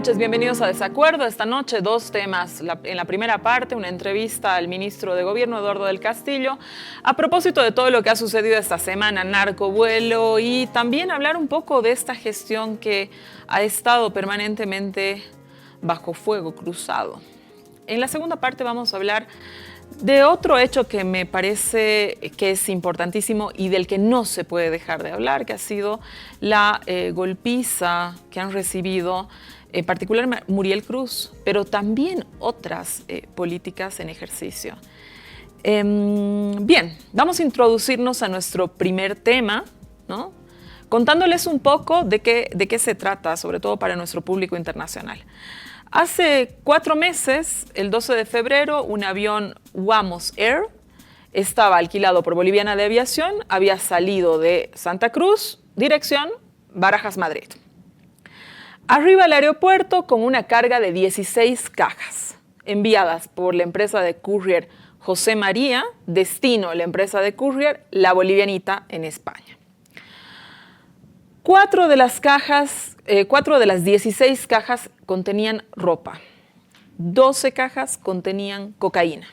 noches, bienvenidos a Desacuerdo. Esta noche dos temas. En la primera parte, una entrevista al ministro de Gobierno, Eduardo del Castillo, a propósito de todo lo que ha sucedido esta semana, narcovuelo, y también hablar un poco de esta gestión que ha estado permanentemente bajo fuego cruzado. En la segunda parte vamos a hablar de otro hecho que me parece que es importantísimo y del que no se puede dejar de hablar, que ha sido la golpiza que han recibido en particular Muriel Cruz, pero también otras políticas en ejercicio. Bien, vamos a introducirnos a nuestro primer tema, ¿no? Contándoles un poco de qué se trata, sobre todo para nuestro público internacional. Hace 4 meses, el 12 de febrero, un avión Wamos Air estaba alquilado por Boliviana de Aviación, había salido de Santa Cruz, dirección Barajas, Madrid. Arriba al aeropuerto con una carga de 16 cajas, enviadas por la empresa de courier José María, destino la empresa de courier La Bolivianita en España. 4 de las 16 cajas contenían ropa, 12 cajas contenían cocaína.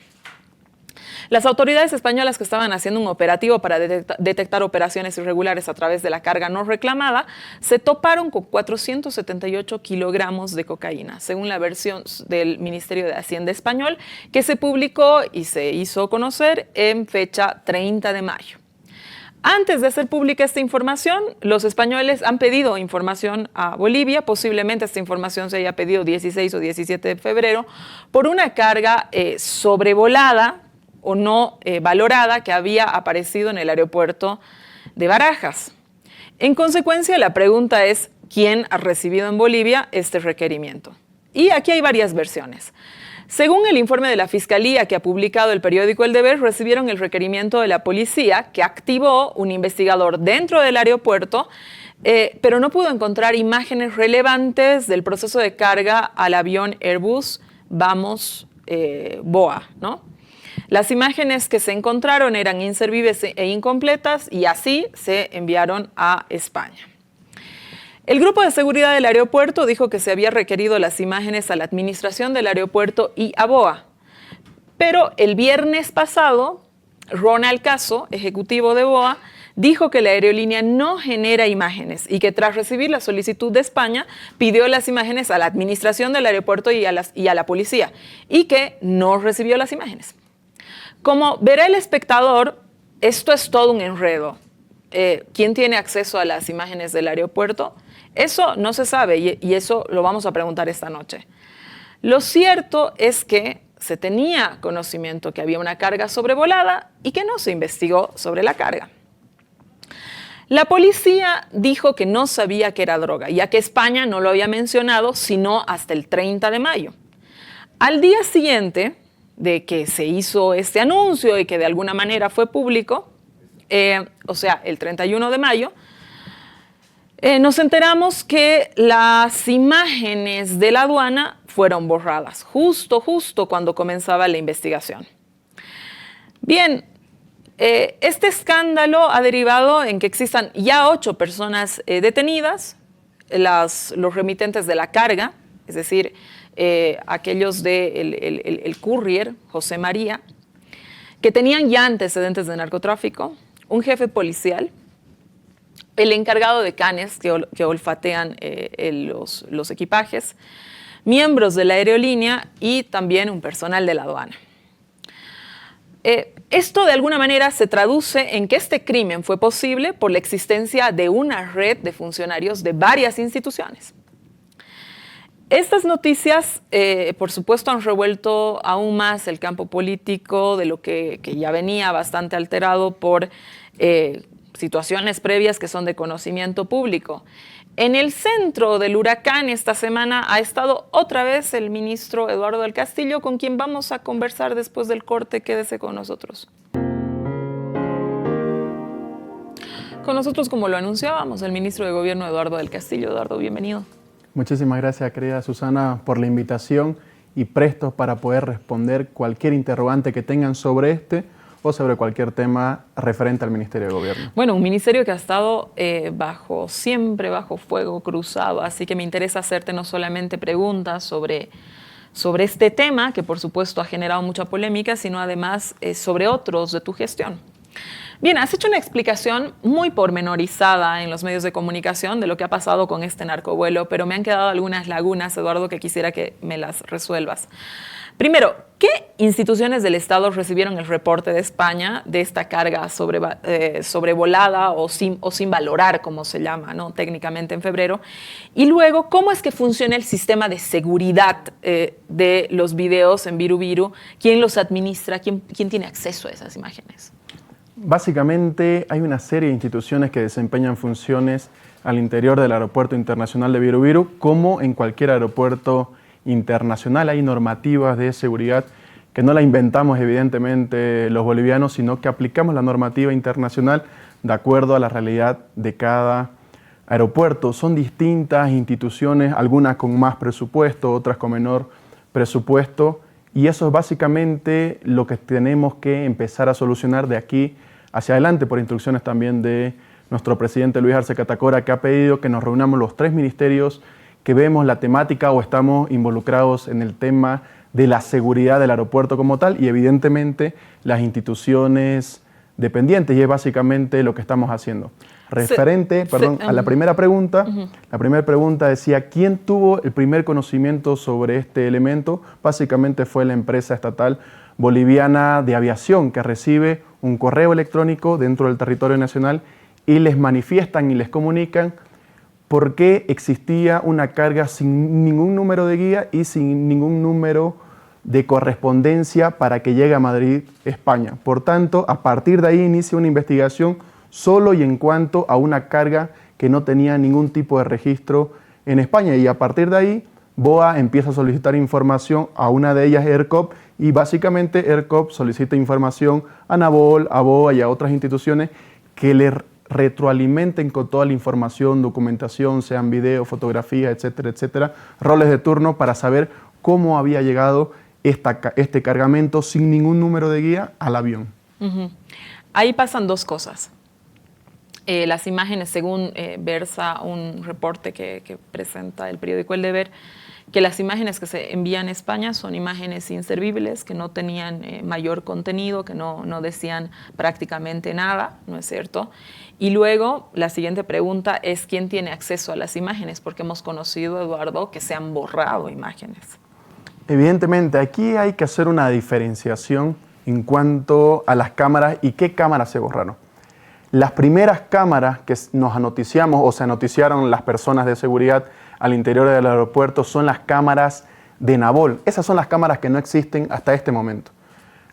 Las autoridades españolas que estaban haciendo un operativo para detectar operaciones irregulares a través de la carga no reclamada se toparon con 478 kilogramos de cocaína, según la versión del Ministerio de Hacienda español, que se publicó y se hizo conocer en fecha 30 de mayo. Antes de hacer pública esta información, los españoles han pedido información a Bolivia, posiblemente esta información se haya pedido 16 o 17 de febrero, por una carga sobrevolada o no valorada que había aparecido en el aeropuerto de Barajas. En consecuencia, la pregunta es, ¿quién ha recibido en Bolivia este requerimiento? Y aquí hay varias versiones. Según el informe de la Fiscalía que ha publicado el periódico El Deber, recibieron el requerimiento de la policía que activó un investigador dentro del aeropuerto, pero no pudo encontrar imágenes relevantes del proceso de carga al avión Airbus Vamos BOA, ¿no? Las imágenes que se encontraron eran inservibles e incompletas y así se enviaron a España. El grupo de seguridad del aeropuerto dijo que se había requerido las imágenes a la administración del aeropuerto y a BOA. Pero el viernes pasado, Ronald Caso, ejecutivo de BOA, dijo que la aerolínea no genera imágenes y que tras recibir la solicitud de España, pidió las imágenes a la administración del aeropuerto y a la policía, y que no recibió las imágenes. Como verá el espectador, esto es todo un enredo. ¿Quién tiene acceso a las imágenes del aeropuerto? Eso no se sabe y eso lo vamos a preguntar esta noche. Lo cierto es que se tenía conocimiento que había una carga sobrevolada y que no se investigó sobre la carga. La policía dijo que no sabía que era droga, ya que España no lo había mencionado sino hasta el 30 de mayo. Al día siguiente de que se hizo este anuncio y que de alguna manera fue público, o sea, el 31 de mayo, nos enteramos que las imágenes de la aduana fueron borradas, justo cuando comenzaba la investigación. Bien, este escándalo ha derivado en que existan ya 8 personas detenidas, los remitentes de la carga, es decir, aquellos del courier José María, que tenían ya antecedentes de narcotráfico, un jefe policial, el encargado de canes que olfatean los equipajes, miembros de la aerolínea y también un personal de la aduana. Esto de alguna manera se traduce en que este crimen fue posible por la existencia de una red de funcionarios de varias instituciones. Estas noticias, por supuesto, han revuelto aún más el campo político de lo que ya venía bastante alterado por situaciones previas que son de conocimiento público. En el centro del huracán esta semana ha estado otra vez el ministro Eduardo del Castillo, con quien vamos a conversar después del corte. Quédese con nosotros. Con nosotros, como lo anunciábamos, el ministro de Gobierno Eduardo del Castillo. Eduardo, bienvenido. Muchísimas gracias, querida Susana, por la invitación y prestos para poder responder cualquier interrogante que tengan sobre este o sobre cualquier tema referente al Ministerio de Gobierno. Bueno, un ministerio que ha estado siempre bajo fuego cruzado, así que me interesa hacerte no solamente preguntas sobre este tema, que por supuesto ha generado mucha polémica, sino además sobre otros de tu gestión. Bien, has hecho una explicación muy pormenorizada en los medios de comunicación de lo que ha pasado con este narcovuelo, pero me han quedado algunas lagunas, Eduardo, que quisiera que me las resuelvas. Primero, ¿qué instituciones del Estado recibieron el reporte de España de esta carga sobrevolada o sin valorar, como se llama, ¿no?, técnicamente en febrero? Y luego, ¿cómo es que funciona el sistema de seguridad de los videos en Viru Viru? ¿Quién los administra? ¿Quién tiene acceso a esas imágenes? Básicamente hay una serie de instituciones que desempeñan funciones al interior del Aeropuerto Internacional de Viru Viru, como en cualquier aeropuerto internacional. Hay normativas de seguridad que no la inventamos evidentemente los bolivianos, sino que aplicamos la normativa internacional de acuerdo a la realidad de cada aeropuerto. Son distintas instituciones, algunas con más presupuesto, otras con menor presupuesto, y eso es básicamente lo que tenemos que empezar a solucionar de aquí hacia adelante, por instrucciones también de nuestro presidente Luis Arce Catacora, que ha pedido que nos reunamos los 3 ministerios que vemos la temática o estamos involucrados en el tema de la seguridad del aeropuerto como tal, y evidentemente las instituciones dependientes, y es básicamente lo que estamos haciendo. Referente a la primera pregunta, la primera pregunta decía, ¿quién tuvo el primer conocimiento sobre este elemento? Básicamente fue la empresa estatal boliviana de aviación, que recibe un correo electrónico dentro del territorio nacional y les manifiestan y les comunican por qué existía una carga sin ningún número de guía y sin ningún número de correspondencia para que llegue a Madrid, España. Por tanto, a partir de ahí inicia una investigación solo y en cuanto a una carga que no tenía ningún tipo de registro en España. Y a partir de ahí, BOA empieza a solicitar información a una de ellas, ERCOP, y básicamente ERCOP solicita información a NAVOL, a BOA y a otras instituciones que le retroalimenten con toda la información, documentación, sean video, fotografía, etcétera, etcétera, roles de turno para saber cómo había llegado este cargamento sin ningún número de guía al avión. Ahí pasan dos cosas. Las imágenes, según versa un reporte que presenta el periódico El Deber, que las imágenes que se envían a España son imágenes inservibles, que no tenían mayor contenido, que no decían prácticamente nada, ¿no es cierto? Y luego, la siguiente pregunta es ¿quién tiene acceso a las imágenes? Porque hemos conocido, Eduardo, que se han borrado imágenes. Evidentemente, aquí hay que hacer una diferenciación en cuanto a las cámaras y qué cámaras se borraron. Las primeras cámaras que nos anoticiamos o se anoticiaron las personas de seguridad al interior del aeropuerto son las cámaras de NAVOL. Esas son las cámaras que no existen hasta este momento.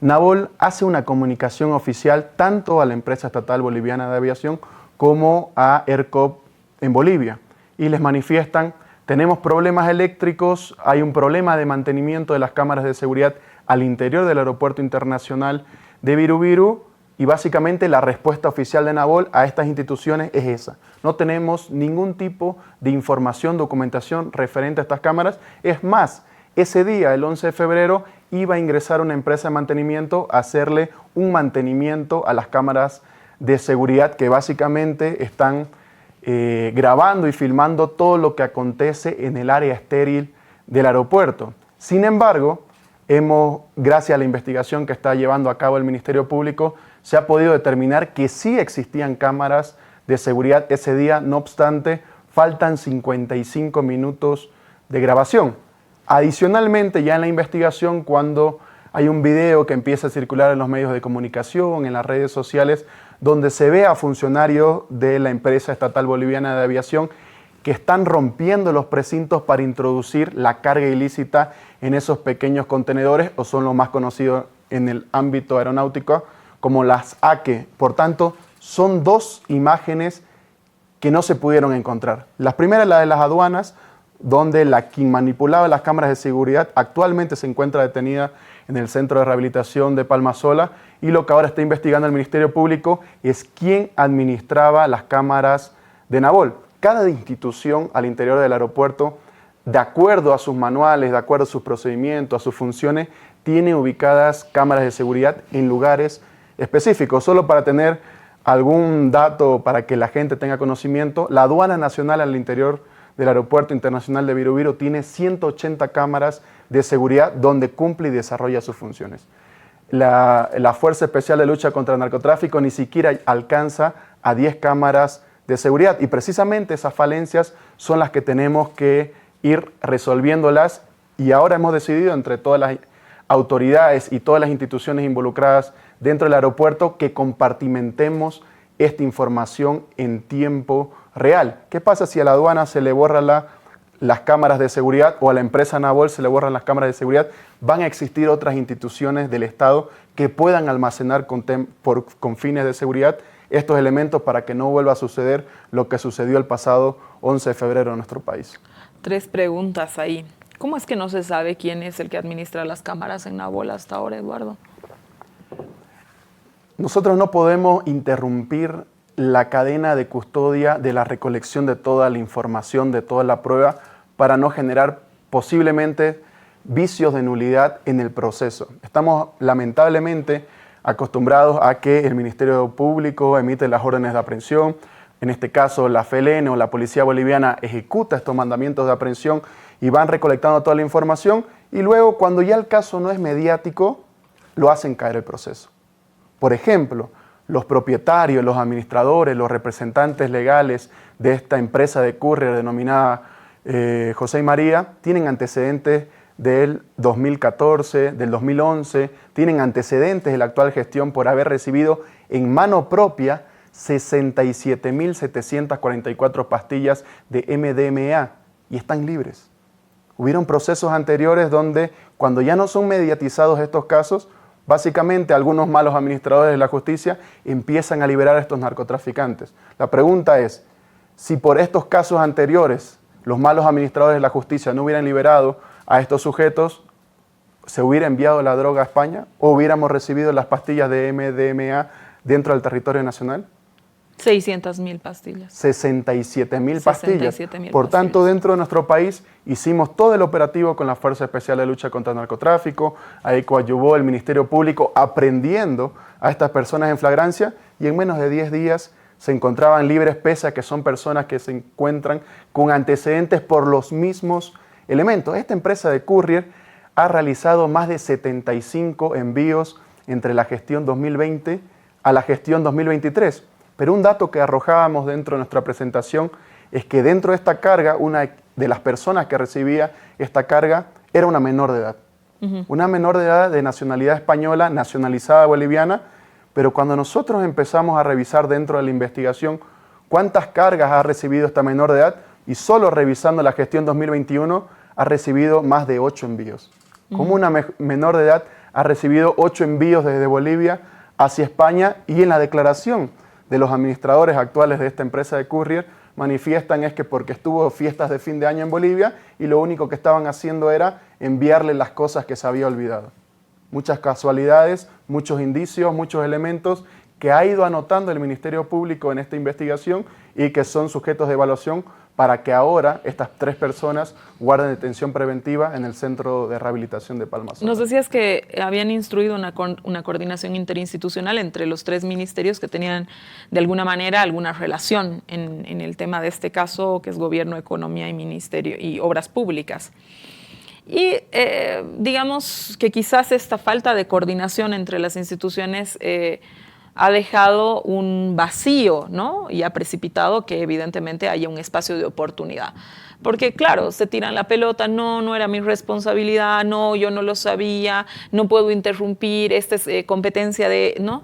NAVOL hace una comunicación oficial tanto a la empresa estatal boliviana de aviación como a ERCOP en Bolivia y les manifiestan: tenemos problemas eléctricos, hay un problema de mantenimiento de las cámaras de seguridad al interior del aeropuerto internacional de Viru Viru. Y básicamente la respuesta oficial de NAVOL a estas instituciones es esa. No tenemos ningún tipo de información, documentación referente a estas cámaras. Es más, ese día, el 11 de febrero, iba a ingresar una empresa de mantenimiento a hacerle un mantenimiento a las cámaras de seguridad que básicamente están grabando y filmando todo lo que acontece en el área estéril del aeropuerto. Sin embargo, gracias a la investigación que está llevando a cabo el Ministerio Público, se ha podido determinar que sí existían cámaras de seguridad ese día. No obstante, faltan 55 minutos de grabación. Adicionalmente, ya en la investigación, cuando hay un video que empieza a circular en los medios de comunicación, en las redes sociales, donde se ve a funcionarios de la empresa estatal boliviana de aviación que están rompiendo los precintos para introducir la carga ilícita en esos pequeños contenedores, o son los más conocidos en el ámbito aeronáutico como las AQE. Por tanto, son dos imágenes que no se pudieron encontrar. La primera es la de las aduanas, donde quien manipulaba las cámaras de seguridad actualmente se encuentra detenida en el Centro de Rehabilitación de Palmasola, y lo que ahora está investigando el Ministerio Público es quién administraba las cámaras de NAVOL. Cada institución al interior del aeropuerto, de acuerdo a sus manuales, de acuerdo a sus procedimientos, a sus funciones, tiene ubicadas cámaras de seguridad en lugares específicos. Solo para tener algún dato para que la gente tenga conocimiento, la aduana nacional al interior del Aeropuerto Internacional de Viru tiene 180 cámaras de seguridad donde cumple y desarrolla sus funciones. La Fuerza Especial de Lucha contra el Narcotráfico ni siquiera alcanza a 10 cámaras de seguridad, y precisamente esas falencias son las que tenemos que ir resolviéndolas, y ahora hemos decidido entre todas las autoridades y todas las instituciones involucradas dentro del aeropuerto que compartimentemos esta información en tiempo real. ¿Qué pasa si a la aduana se le borran las cámaras de seguridad o a la empresa Nabol se le borran las cámaras de seguridad? Van a existir otras instituciones del Estado que puedan almacenar con fines de seguridad estos elementos para que no vuelva a suceder lo que sucedió el pasado 11 de febrero en nuestro país. 3 preguntas ahí. ¿Cómo es que no se sabe quién es el que administra las cámaras en Nabol hasta ahora, Eduardo? Nosotros no podemos interrumpir la cadena de custodia de la recolección de toda la información, de toda la prueba, para no generar posiblemente vicios de nulidad en el proceso. Estamos lamentablemente acostumbrados a que el Ministerio Público emite las órdenes de aprehensión, en este caso la FELN o la Policía Boliviana ejecuta estos mandamientos de aprehensión y van recolectando toda la información, y luego cuando ya el caso no es mediático, lo hacen caer el proceso. Por ejemplo, los propietarios, los administradores, los representantes legales de esta empresa de courier denominada José y María tienen antecedentes del 2014, del 2011, tienen antecedentes de la actual gestión por haber recibido en mano propia 67.744 pastillas de MDMA y están libres. Hubieron procesos anteriores donde, cuando ya no son mediatizados estos casos, básicamente algunos malos administradores de la justicia empiezan a liberar a estos narcotraficantes. La pregunta es, si por estos casos anteriores los malos administradores de la justicia no hubieran liberado a estos sujetos, ¿se hubiera enviado la droga a España o hubiéramos recibido las pastillas de MDMA dentro del territorio nacional? 600.000 pastillas. 67.000 pastillas. 67.000 Por tanto, pastillas. dentro de nuestro país hicimos todo el operativo con la Fuerza Especial de Lucha contra el Narcotráfico, ahí coadyuvó el Ministerio Público aprendiendo a estas personas en flagrancia, y en menos de 10 días se encontraban libres, pese a que son personas que se encuentran con antecedentes por los mismos elementos. Esta empresa de courier ha realizado más de 75 envíos entre la gestión 2020 a la gestión 2023. Pero un dato que arrojábamos dentro de nuestra presentación es que dentro de esta carga, una de las personas que recibía esta carga era una menor de edad. Una menor de edad de nacionalidad española, nacionalizada boliviana, pero cuando nosotros empezamos a revisar dentro de la investigación cuántas cargas ha recibido esta menor de edad, y solo revisando la gestión 2021 ha recibido más de 8 envíos. Como una menor de edad ha recibido 8 envíos desde Bolivia hacia España, y en la declaración de los administradores actuales de esta empresa de courier manifiestan es que porque estuvo fiestas de fin de año en Bolivia y lo único que estaban haciendo era enviarle las cosas que se había olvidado. Muchas casualidades, muchos indicios, muchos elementos que ha ido anotando el Ministerio Público en esta investigación y que son sujetos de evaluación para que ahora estas 3 personas guarden detención preventiva en el Centro de Rehabilitación de Palma Sola. Nos decías que habían instruido una coordinación interinstitucional entre los 3 ministerios que tenían de alguna manera alguna relación en el tema de este caso, que es Gobierno, Economía y Ministerio y Obras Públicas. Y digamos que quizás esta falta de coordinación entre las instituciones ha dejado un vacío, ¿no? Y ha precipitado que evidentemente haya un espacio de oportunidad. Porque claro, se tiran la pelota, no era mi responsabilidad, no, yo no lo sabía, no puedo interrumpir, esta es competencia de, ¿no?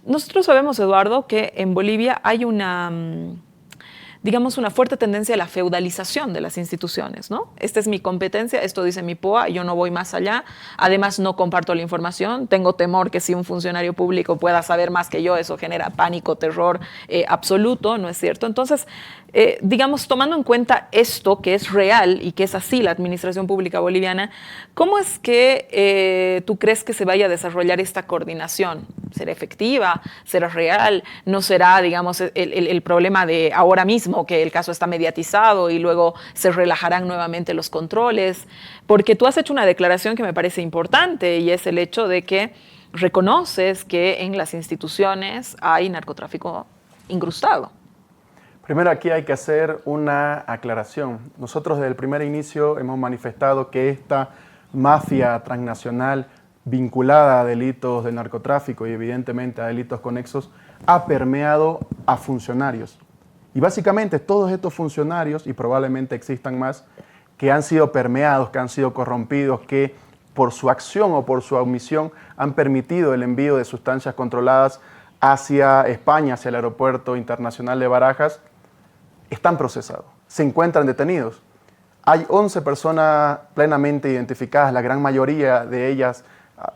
Nosotros sabemos, Eduardo, que en Bolivia hay una fuerte tendencia a la feudalización de las instituciones, ¿no? Esta es mi competencia, esto dice mi POA, yo no voy más allá, además no comparto la información, tengo temor que si un funcionario público pueda saber más que yo, eso genera pánico, terror absoluto, ¿no es cierto? Entonces, tomando en cuenta esto, que es real y que es así la administración pública boliviana, ¿cómo es que tú crees que se vaya a desarrollar esta coordinación? ¿Será efectiva? ¿Será real? ¿No será, el problema de ahora mismo, que el caso está mediatizado y luego se relajarán nuevamente los controles? Porque tú has hecho una declaración que me parece importante, y es el hecho de que reconoces que en las instituciones hay narcotráfico incrustado. Primero aquí hay que hacer una aclaración. Nosotros desde el primer inicio hemos manifestado que esta mafia transnacional vinculada a delitos de narcotráfico y evidentemente a delitos conexos ha permeado a funcionarios. Y básicamente todos estos funcionarios, y probablemente existan más, que han sido permeados, que han sido corrompidos, que por su acción o por su omisión han permitido el envío de sustancias controladas hacia España, hacia el aeropuerto internacional de Barajas, están procesados, se encuentran detenidos. Hay 11 personas plenamente identificadas, la gran mayoría de ellas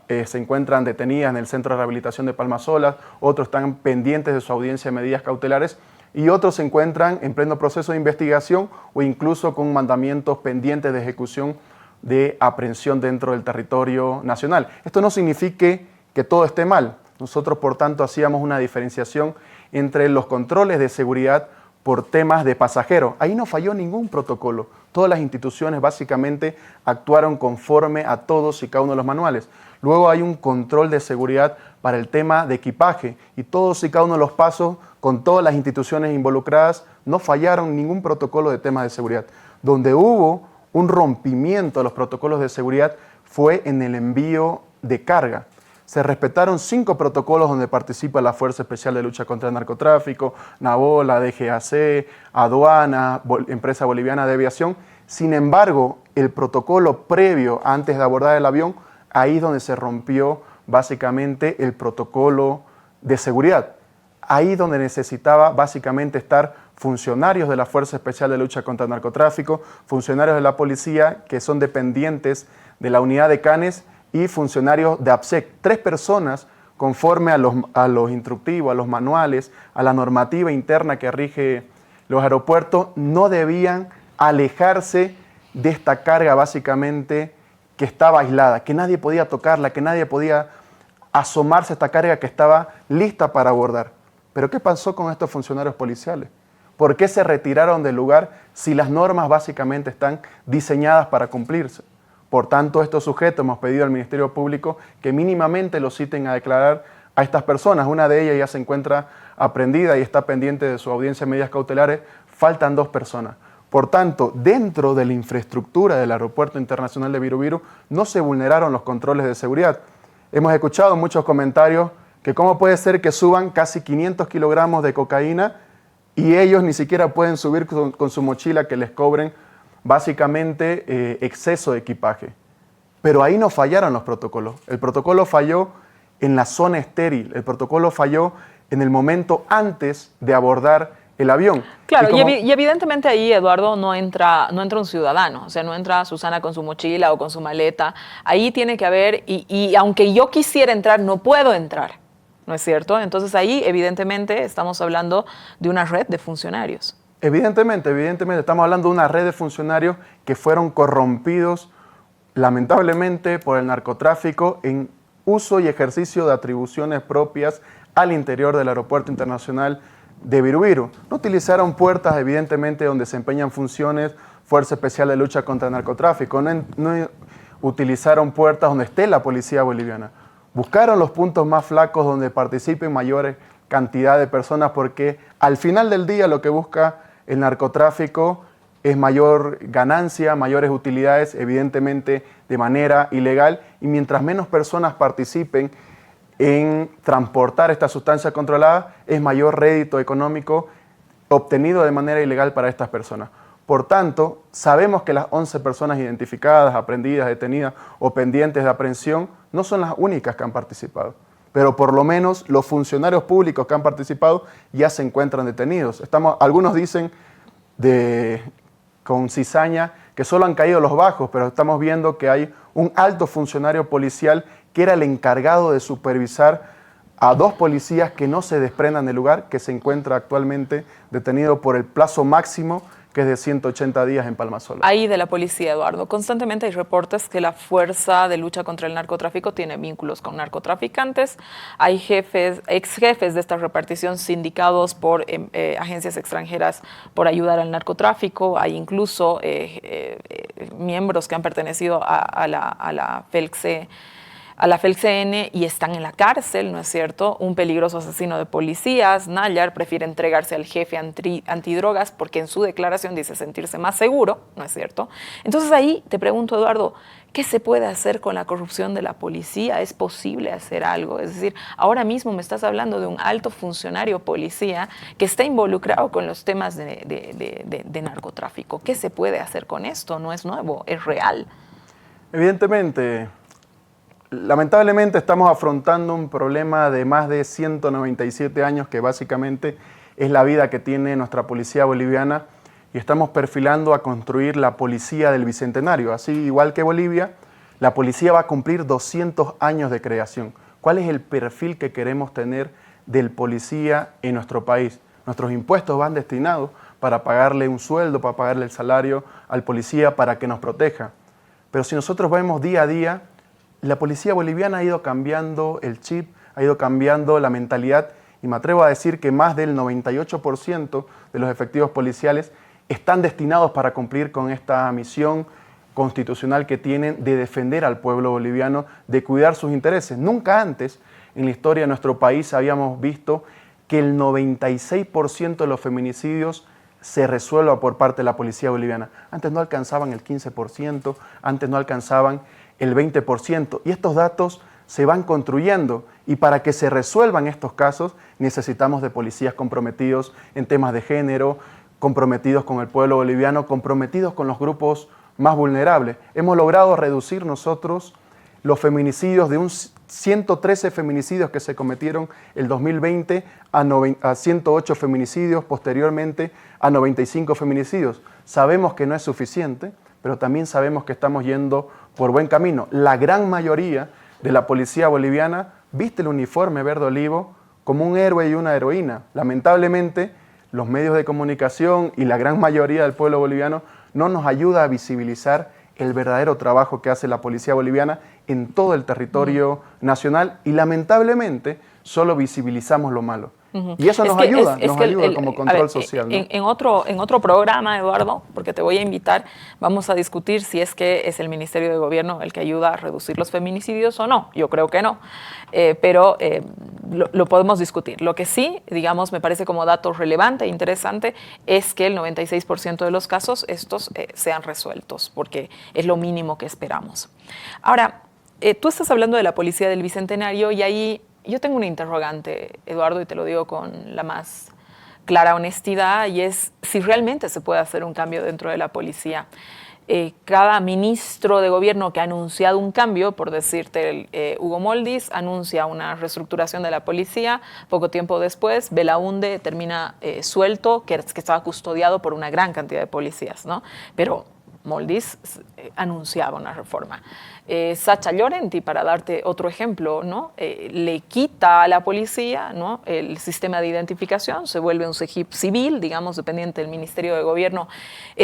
se encuentran detenidas en el Centro de Rehabilitación de Palmasolas, otros están pendientes de su audiencia de medidas cautelares y otros se encuentran en pleno proceso de investigación o incluso con mandamientos pendientes de ejecución de aprehensión dentro del territorio nacional. Esto no significa que todo esté mal. Nosotros, por tanto, hacíamos una diferenciación entre los controles de seguridad por temas de pasajeros. Ahí no falló ningún protocolo. Todas las instituciones básicamente actuaron conforme a todos y cada uno de los manuales. Luego hay un control de seguridad para el tema de equipaje y todos y cada uno de los pasos con todas las instituciones involucradas no fallaron ningún protocolo de temas de seguridad. Donde hubo un rompimiento de los protocolos de seguridad fue en el envío de carga. Se respetaron 5 protocolos donde participa la Fuerza Especial de Lucha contra el Narcotráfico, NABOLA, DGAC, Aduana, Empresa Boliviana de Aviación. Sin embargo, el protocolo previo antes de abordar el avión, ahí es donde se rompió básicamente el protocolo de seguridad. Ahí donde necesitaba básicamente estar funcionarios de la Fuerza Especial de Lucha contra el Narcotráfico, funcionarios de la policía que son dependientes de la unidad de Canes y funcionarios de APSEC. 3 personas conforme a los instructivos, a los manuales, a la normativa interna que rige los aeropuertos, no debían alejarse de esta carga básicamente que estaba aislada, que nadie podía tocarla, que nadie podía asomarse a esta carga que estaba lista para abordar. Pero ¿qué pasó con estos funcionarios policiales? ¿Por qué se retiraron del lugar si las normas básicamente están diseñadas para cumplirse? Por tanto, estos sujetos hemos pedido al Ministerio Público que mínimamente los citen a declarar a estas personas. Una de ellas ya se encuentra aprehendida y está pendiente de su audiencia de medidas cautelares. Faltan 2 personas. Por tanto, dentro de la infraestructura del Aeropuerto Internacional de Viru no se vulneraron los controles de seguridad. Hemos escuchado muchos comentarios que cómo puede ser que suban casi 500 kilogramos de cocaína y ellos ni siquiera pueden subir con su mochila que les cobren básicamente exceso de equipaje. Pero ahí no fallaron los protocolos. El protocolo falló en la zona estéril, el protocolo falló en el momento antes de abordar el avión. Claro, y evidentemente ahí, Eduardo, no entra un ciudadano, o sea, no entra Susana con su mochila o con su maleta. Ahí tiene que haber, y aunque yo quisiera entrar, no puedo entrar, ¿no es cierto? Entonces ahí, evidentemente, estamos hablando de una red de funcionarios. Evidentemente, estamos hablando de una red de funcionarios que fueron corrompidos lamentablemente por el narcotráfico en uso y ejercicio de atribuciones propias al interior del Aeropuerto Internacional de Viru. No utilizaron puertas, evidentemente, donde se empeñan funciones Fuerza Especial de Lucha contra el Narcotráfico. No utilizaron puertas donde esté la policía boliviana. Buscaron los puntos más flacos donde participen mayores cantidad de personas porque al final del día lo que busca el narcotráfico es mayor ganancia, mayores utilidades, evidentemente de manera ilegal, y mientras menos personas participen en transportar esta sustancia controlada, es mayor rédito económico obtenido de manera ilegal para estas personas. Por tanto, sabemos que las 11 personas identificadas, aprehendidas, detenidas o pendientes de aprehensión no son las únicas que han participado, pero por lo menos los funcionarios públicos que han participado ya se encuentran detenidos. Algunos dicen con cizaña que solo han caído los bajos, pero estamos viendo que hay un alto funcionario policial que era el encargado de supervisar a 2 policías que no se desprendan del lugar, que se encuentra actualmente detenido por el plazo máximo, que es de 180 días en Palmasolas. Ahí de la policía, Eduardo, constantemente hay reportes que la Fuerza de Lucha contra el Narcotráfico tiene vínculos con narcotraficantes. Hay ex jefes de esta repartición sindicados por agencias extranjeras por ayudar al narcotráfico. Hay incluso miembros que han pertenecido a la FELCSE, a la FELCN y están en la cárcel, ¿no es cierto? Un peligroso asesino de policías, Nayar, prefiere entregarse al jefe antidrogas porque en su declaración dice sentirse más seguro, ¿no es cierto? Entonces ahí te pregunto, Eduardo, ¿qué se puede hacer con la corrupción de la policía? ¿Es posible hacer algo? Es decir, ahora mismo me estás hablando de un alto funcionario policía que está involucrado con los temas de narcotráfico. ¿Qué se puede hacer con esto? No es nuevo, es real. Evidentemente, lamentablemente estamos afrontando un problema de más de 197 años que básicamente es la vida que tiene nuestra policía boliviana y estamos perfilando a construir la policía del Bicentenario. Así, igual que Bolivia, la policía va a cumplir 200 años de creación. ¿Cuál es el perfil que queremos tener del policía en nuestro país? Nuestros impuestos van destinados para pagarle un sueldo, para pagarle el salario al policía para que nos proteja. Pero si nosotros vemos día a día, la policía boliviana ha ido cambiando el chip, ha ido cambiando la mentalidad y me atrevo a decir que más del 98% de los efectivos policiales están destinados para cumplir con esta misión constitucional que tienen de defender al pueblo boliviano, de cuidar sus intereses. Nunca antes en la historia de nuestro país habíamos visto que el 96% de los feminicidios se resuelva por parte de la policía boliviana. Antes no alcanzaban el 15%, antes no alcanzaban el 20%, y estos datos se van construyendo, y para que se resuelvan estos casos necesitamos de policías comprometidos en temas de género, comprometidos con el pueblo boliviano, comprometidos con los grupos más vulnerables. Hemos logrado reducir nosotros los feminicidios de 113 feminicidios que se cometieron el 2020 a 108 feminicidios, posteriormente a 95 feminicidios. Sabemos que no es suficiente, pero también sabemos que estamos yendo por buen camino. La gran mayoría de la policía boliviana viste el uniforme verde olivo como un héroe y una heroína. Lamentablemente, los medios de comunicación y la gran mayoría del pueblo boliviano no nos ayuda a visibilizar el verdadero trabajo que hace la policía boliviana en todo el territorio nacional y lamentablemente solo visibilizamos lo malo. Y eso nos ayuda como control social, ¿no? En otro programa, Eduardo, porque te voy a invitar, vamos a discutir si es que es el Ministerio de Gobierno el que ayuda a reducir los feminicidios o no. Yo creo que no, pero lo podemos discutir. Lo que sí, digamos, me parece como dato relevante e interesante es que el 96% de los casos estos sean resueltos, porque es lo mínimo que esperamos. Ahora, tú estás hablando de la Policía del Bicentenario y ahí yo tengo una interrogante, Eduardo, y te lo digo con la más clara honestidad, y es si realmente se puede hacer un cambio dentro de la policía. Cada ministro de gobierno que ha anunciado un cambio, por decirte, Hugo Moldis anuncia una reestructuración de la policía, poco tiempo después Belaunde termina suelto, que estaba custodiado por una gran cantidad de policías, ¿no? Pero Moldis anunciaba una reforma. Sacha Llorenti, para darte otro ejemplo, ¿no? Le quita a la policía, ¿no?, el sistema de identificación, se vuelve un SEGIP civil, digamos, dependiente del Ministerio de Gobierno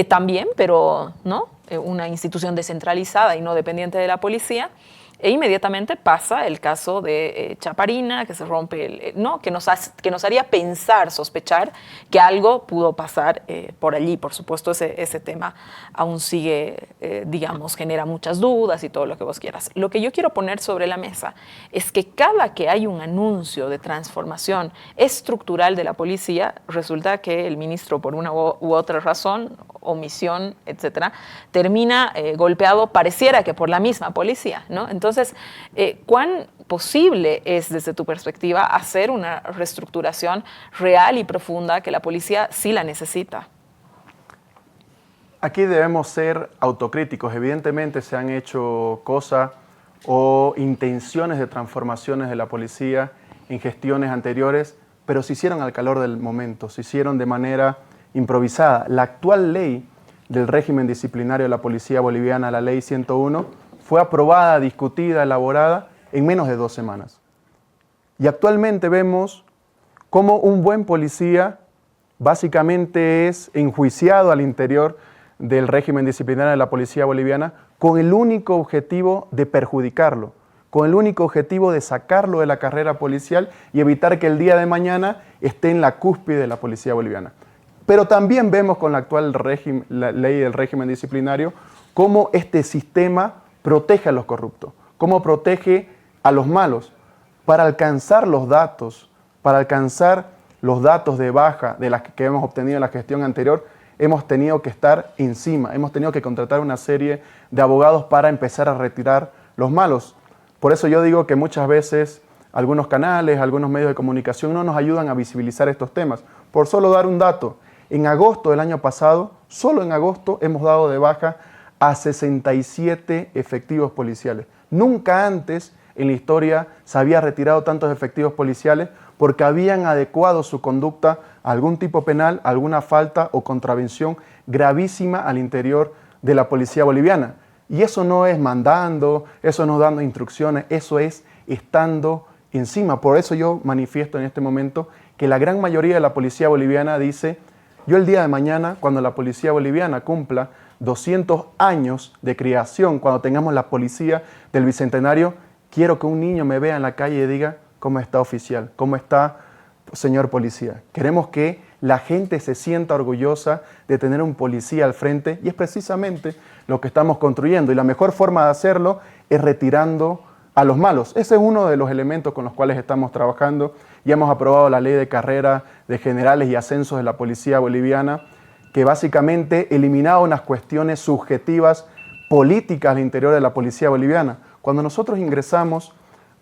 también, pero ¿no?, una institución descentralizada y no dependiente de la policía. E inmediatamente pasa el caso de Chaparina, que se rompe, ¿no?, que nos haría pensar, sospechar que algo pudo pasar por allí. Por supuesto, ese tema aún sigue, digamos, genera muchas dudas y todo lo que vos quieras. Lo que yo quiero poner sobre la mesa es que cada que hay un anuncio de transformación estructural de la policía, resulta que el ministro, por una u otra razón, omisión, etcétera, termina golpeado, pareciera que por la misma policía, ¿no? Entonces, ¿cuán posible es, desde tu perspectiva, hacer una reestructuración real y profunda que la policía sí la necesita? Aquí debemos ser autocríticos. Evidentemente se han hecho cosas o intenciones de transformaciones de la policía en gestiones anteriores, pero se hicieron al calor del momento, se hicieron de manera improvisada. La actual ley del régimen disciplinario de la policía boliviana, la ley 101, fue aprobada, discutida, elaborada en menos de 2 semanas. Y actualmente vemos cómo un buen policía básicamente es enjuiciado al interior del régimen disciplinario de la policía boliviana con el único objetivo de perjudicarlo, con el único objetivo de sacarlo de la carrera policial y evitar que el día de mañana esté en la cúspide de la policía boliviana. Pero también vemos con la actual la ley del régimen disciplinario cómo este sistema protege a los corruptos, cómo protege a los malos. Para alcanzar los datos de baja de las que hemos obtenido en la gestión anterior, hemos tenido que estar encima, hemos tenido que contratar una serie de abogados para empezar a retirar los malos. Por eso yo digo que muchas veces algunos canales, algunos medios de comunicación no nos ayudan a visibilizar estos temas. Por solo dar un dato, en agosto del año pasado, solo en agosto hemos dado de baja a 67 efectivos policiales. Nunca antes en la historia se había retirado tantos efectivos policiales porque habían adecuado su conducta a algún tipo penal, alguna falta o contravención gravísima al interior de la policía boliviana. Y eso no es mandando, eso no es dando instrucciones, eso es estando encima. Por eso yo manifiesto en este momento que la gran mayoría de la policía boliviana dice: yo el día de mañana, cuando la policía boliviana cumpla 200 años de creación, cuando tengamos la policía del Bicentenario, quiero que un niño me vea en la calle y diga: ¿cómo está, oficial? ¿Cómo está, señor policía? Queremos que la gente se sienta orgullosa de tener un policía al frente, y es precisamente lo que estamos construyendo. Y la mejor forma de hacerlo es retirando a los malos. Ese es uno de los elementos con los cuales estamos trabajando. Ya hemos aprobado la ley de carrera de generales y ascensos de la policía boliviana, que básicamente eliminaba unas cuestiones subjetivas políticas al interior de la policía boliviana. Cuando nosotros ingresamos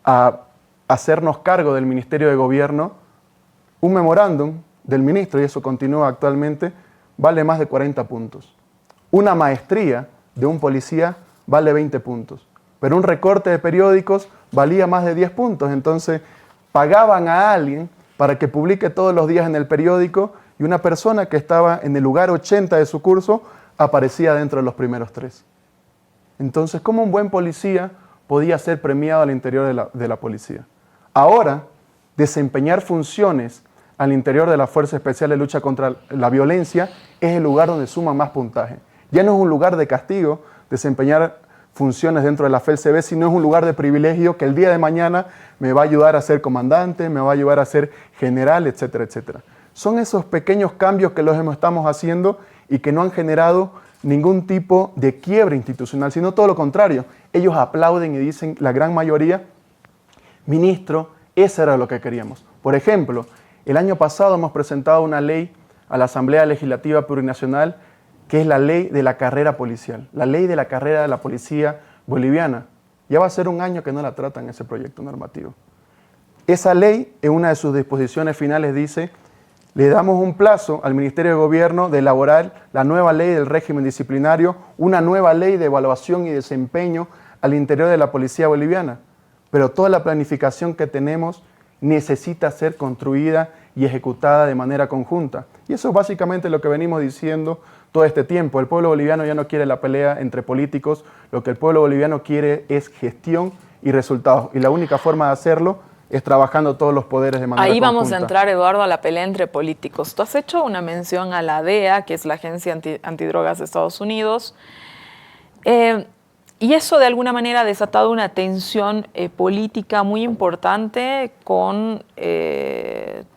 a hacernos cargo del Ministerio de Gobierno, un memorándum del ministro, y eso continúa actualmente, vale más de 40 puntos. Una maestría de un policía vale 20 puntos, pero un recorte de periódicos valía más de 10 puntos. Entonces pagaban a alguien para que publique todos los días en el periódico, y una persona que estaba en el lugar 80 de su curso aparecía dentro de los primeros 3. Entonces, ¿cómo un buen policía podía ser premiado al interior de la policía? Ahora, desempeñar funciones al interior de la Fuerza Especial de Lucha contra la Violencia es el lugar donde suma más puntaje. Ya no es un lugar de castigo desempeñar funciones dentro de la FELCB, sino es un lugar de privilegio que el día de mañana me va a ayudar a ser comandante, me va a ayudar a ser general, etcétera, etcétera. Son esos pequeños cambios que los estamos haciendo y que no han generado ningún tipo de quiebra institucional, sino todo lo contrario. Ellos aplauden y dicen, la gran mayoría: ministro, eso era lo que queríamos. Por ejemplo, el año pasado hemos presentado una ley a la Asamblea Legislativa Plurinacional, que es la ley de la carrera policial, la ley de la carrera de la policía boliviana. Ya va a ser un año que no la tratan ese proyecto normativo. Esa ley, en una de sus disposiciones finales, dice: le damos un plazo al Ministerio de Gobierno de elaborar la nueva ley del régimen disciplinario, una nueva ley de evaluación y desempeño al interior de la policía boliviana. Pero toda la planificación que tenemos necesita ser construida y ejecutada de manera conjunta. Y eso es básicamente lo que venimos diciendo todo este tiempo. El pueblo boliviano ya no quiere la pelea entre políticos, lo que el pueblo boliviano quiere es gestión y resultados. Y la única forma de hacerlo es trabajando todos los poderes de manera conjunta. Ahí vamos a entrar, Eduardo, a la pelea entre políticos. Tú has hecho una mención a la DEA, que es la Agencia Antidrogas de Estados Unidos, y eso de alguna manera ha desatado una tensión política muy importante con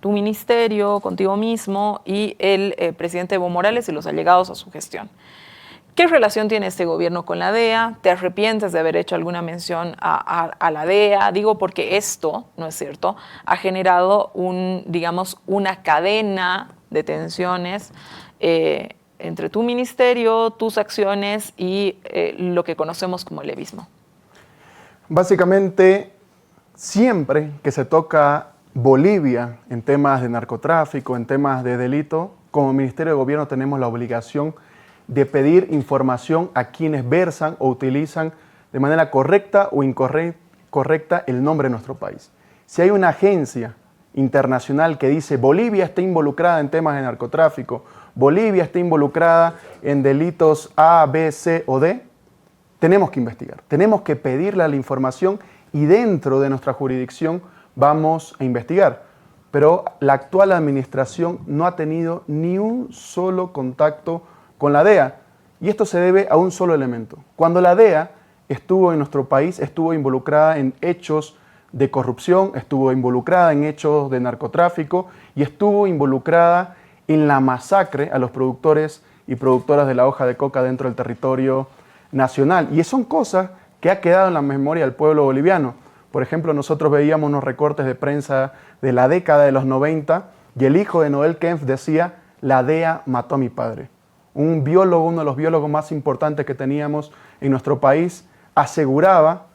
tu ministerio, contigo mismo y el presidente Evo Morales y los allegados a su gestión. ¿Qué relación tiene este gobierno con la DEA? ¿Te arrepientes de haber hecho alguna mención a la DEA? Digo porque esto, ¿no es cierto?, ha generado una cadena de tensiones entre tu ministerio, tus acciones y lo que conocemos como el levismo. Básicamente, siempre que se toca Bolivia en temas de narcotráfico, en temas de delito, como Ministerio de Gobierno tenemos la obligación de pedir información a quienes versan o utilizan de manera correcta o incorrecta el nombre de nuestro país. Si hay una agencia internacional que dice Bolivia está involucrada en temas de narcotráfico, Bolivia está involucrada en delitos A, B, C o D, tenemos que investigar, tenemos que pedirle la información y dentro de nuestra jurisdicción vamos a investigar. Pero la actual administración no ha tenido ni un solo contacto con la DEA, y esto se debe a un solo elemento. Cuando la DEA estuvo en nuestro país, estuvo involucrada en hechos de corrupción, estuvo involucrada en hechos de narcotráfico y estuvo involucrada en la masacre a los productores y productoras de la hoja de coca dentro del territorio nacional. Y son cosas que ha quedado en la memoria del pueblo boliviano. Por ejemplo, nosotros veíamos unos recortes de prensa de la década de los 90 y el hijo de Noel Kempff decía, la DEA mató a mi padre. Un biólogo, uno de los biólogos más importantes que teníamos en nuestro país, aseguraba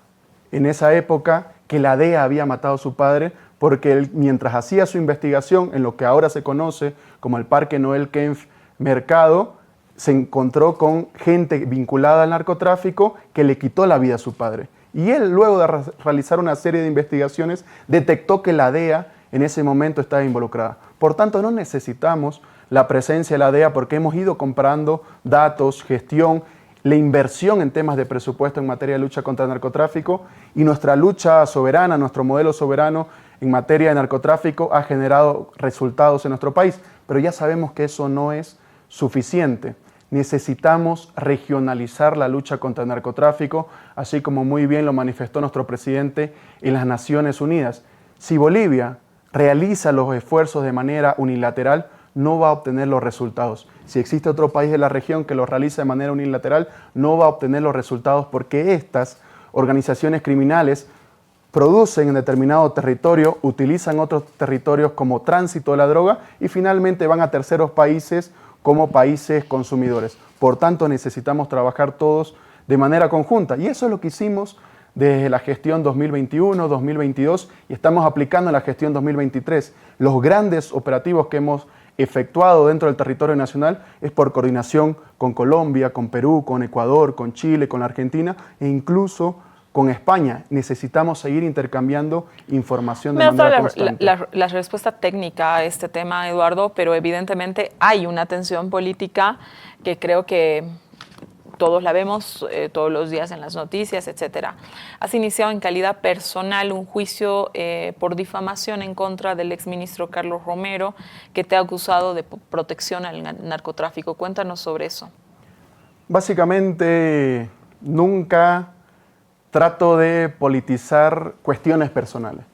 en esa época que la DEA había matado a su padre porque él, mientras hacía su investigación en lo que ahora se conoce como el Parque Noel Kempff Mercado, se encontró con gente vinculada al narcotráfico que le quitó la vida a su padre. Y él, luego de realizar una serie de investigaciones, detectó que la DEA en ese momento estaba involucrada. Por tanto, no necesitamos la presencia de la DEA porque hemos ido comprando datos, gestión, la inversión en temas de presupuesto en materia de lucha contra el narcotráfico y nuestra lucha soberana, nuestro modelo soberano en materia de narcotráfico ha generado resultados en nuestro país. Pero ya sabemos que eso no es suficiente. Necesitamos regionalizar la lucha contra el narcotráfico, así como muy bien lo manifestó nuestro presidente en las Naciones Unidas. Si Bolivia realiza los esfuerzos de manera unilateral, no va a obtener los resultados. Si existe otro país de la región que los realiza de manera unilateral, no va a obtener los resultados porque estas organizaciones criminales producen en determinado territorio, utilizan otros territorios como tránsito de la droga y finalmente van a terceros países como países consumidores. Por tanto, necesitamos trabajar todos de manera conjunta. Y eso es lo que hicimos desde la gestión 2021, 2022 y estamos aplicando en la gestión 2023. Los grandes operativos que hemos efectuado dentro del territorio nacional es por coordinación con Colombia, con Perú, con Ecuador, con Chile, con la Argentina e incluso con España. Necesitamos seguir intercambiando información de manera constante. La respuesta técnica a este tema, Eduardo, pero evidentemente hay una tensión política que creo que todos la vemos todos los días en las noticias, etcétera. Has iniciado en calidad personal un juicio por difamación en contra del exministro Carlos Romero, que te ha acusado de protección al narcotráfico. Cuéntanos sobre eso. Básicamente, nunca trato de politizar cuestiones personales.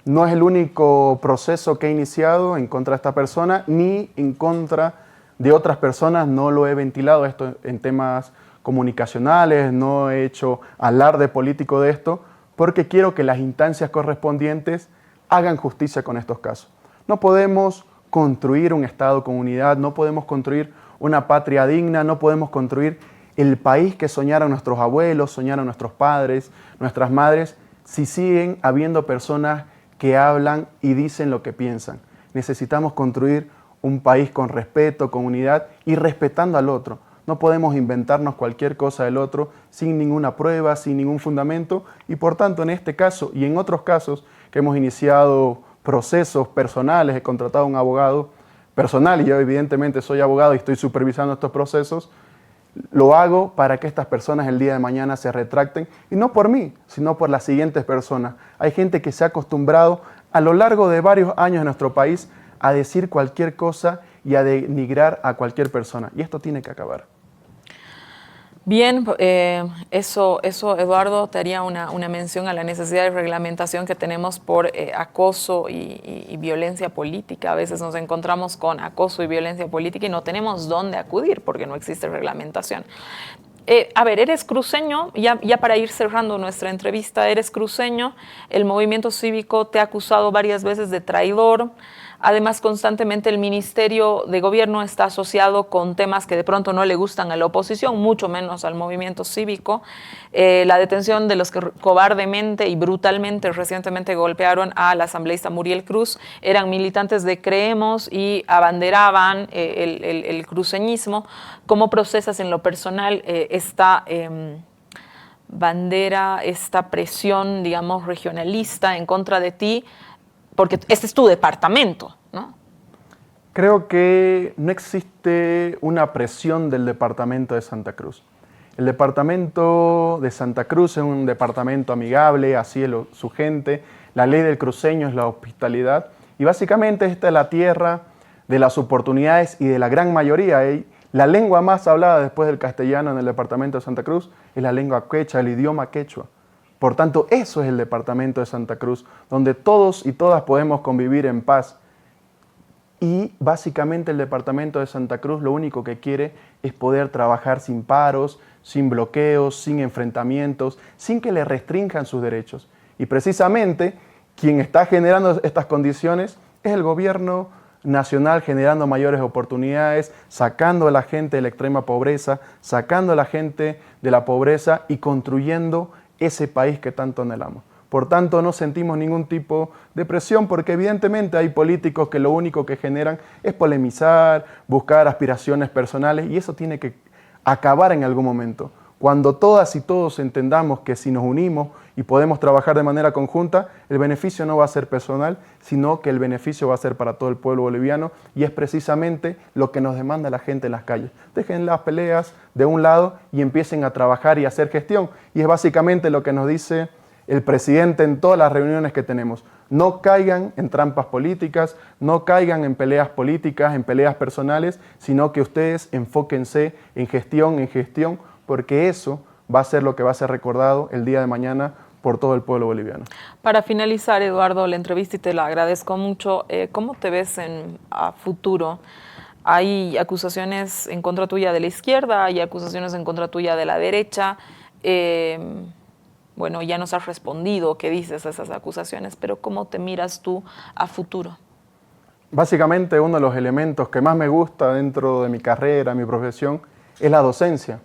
No es el único proceso que he iniciado en contra de esta persona, ni en contra de otras personas. No lo he ventilado esto en temas comunicacionales, no he hecho alarde político de esto, porque quiero que las instancias correspondientes hagan justicia con estos casos. No podemos construir un Estado con unidad, no podemos construir una patria digna, no podemos construir el país que soñaron nuestros abuelos, soñaron nuestros padres, nuestras madres, si siguen habiendo personas que hablan y dicen lo que piensan. Necesitamos construir un país con respeto, con unidad y respetando al otro. No podemos inventarnos cualquier cosa del otro sin ninguna prueba, sin ningún fundamento y por tanto en este caso y en otros casos que hemos iniciado procesos personales, he contratado a un abogado personal y yo evidentemente soy abogado y estoy supervisando estos procesos. Lo hago para que estas personas el día de mañana se retracten, y no por mí, sino por las siguientes personas. Hay gente que se ha acostumbrado a lo largo de varios años en nuestro país a decir cualquier cosa y a denigrar a cualquier persona, y esto tiene que acabar. Bien, eso Eduardo, te haría una mención a la necesidad de reglamentación que tenemos por acoso y violencia política. A veces nos encontramos con acoso y violencia política y no tenemos dónde acudir porque no existe reglamentación. A ver, eres cruceño, ya para ir cerrando nuestra entrevista, eres cruceño, el movimiento cívico te ha acusado varias veces de traidor. Además, constantemente el Ministerio de Gobierno está asociado con temas que de pronto no le gustan a la oposición, mucho menos al movimiento cívico. La detención de los que cobardemente y brutalmente recientemente golpearon a la asambleísta Muriel Cruz eran militantes de Creemos y abanderaban el cruceñismo. ¿Cómo procesas en lo personal esta bandera, esta presión, digamos, regionalista en contra de ti? Porque este es tu departamento, ¿no? Creo que no existe una presión del departamento de Santa Cruz. El departamento de Santa Cruz es un departamento amigable, así es su gente. La ley del cruceño es la hospitalidad. Y básicamente esta es la tierra de las oportunidades y de la gran mayoría. La lengua más hablada después del castellano en el departamento de Santa Cruz es la lengua quechua, el idioma quechua. Por tanto, eso es el departamento de Santa Cruz, donde todos y todas podemos convivir en paz. Y básicamente el departamento de Santa Cruz lo único que quiere es poder trabajar sin paros, sin bloqueos, sin enfrentamientos, sin que le restrinjan sus derechos. Y precisamente quien está generando estas condiciones es el gobierno nacional, generando mayores oportunidades, sacando a la gente de la extrema pobreza, sacando a la gente de la pobreza y construyendo ese país que tanto anhelamos. Por tanto, no sentimos ningún tipo de presión porque evidentemente hay políticos que lo único que generan es polemizar, buscar aspiraciones personales y eso tiene que acabar en algún momento. Cuando todas y todos entendamos que si nos unimos y podemos trabajar de manera conjunta, el beneficio no va a ser personal, sino que el beneficio va a ser para todo el pueblo boliviano y es precisamente lo que nos demanda la gente en las calles. Dejen las peleas de un lado y empiecen a trabajar y a hacer gestión. Y es básicamente lo que nos dice el presidente en todas las reuniones que tenemos. No caigan en trampas políticas, no caigan en peleas políticas, en peleas personales, sino que ustedes enfóquense en gestión, porque eso va a ser lo que va a ser recordado el día de mañana por todo el pueblo boliviano. Para finalizar, Eduardo, la entrevista y te la agradezco mucho. ¿Cómo te ves a futuro? Hay acusaciones en contra tuya de la izquierda, hay acusaciones en contra tuya de la derecha. Bueno, ya nos has respondido qué dices a esas acusaciones, pero ¿cómo te miras tú a futuro? Básicamente uno de los elementos que más me gusta dentro de mi carrera, mi profesión, es la docencia.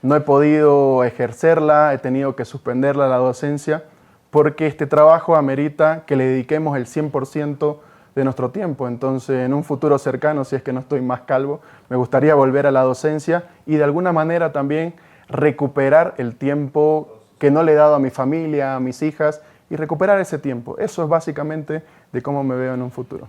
No he podido ejercerla, he tenido que suspenderla la docencia, porque este trabajo amerita que le dediquemos el 100% de nuestro tiempo. Entonces, en un futuro cercano, si es que no estoy más calvo, me gustaría volver a la docencia y de alguna manera también recuperar el tiempo que no le he dado a mi familia, a mis hijas, y recuperar ese tiempo. Eso es básicamente de cómo me veo en un futuro.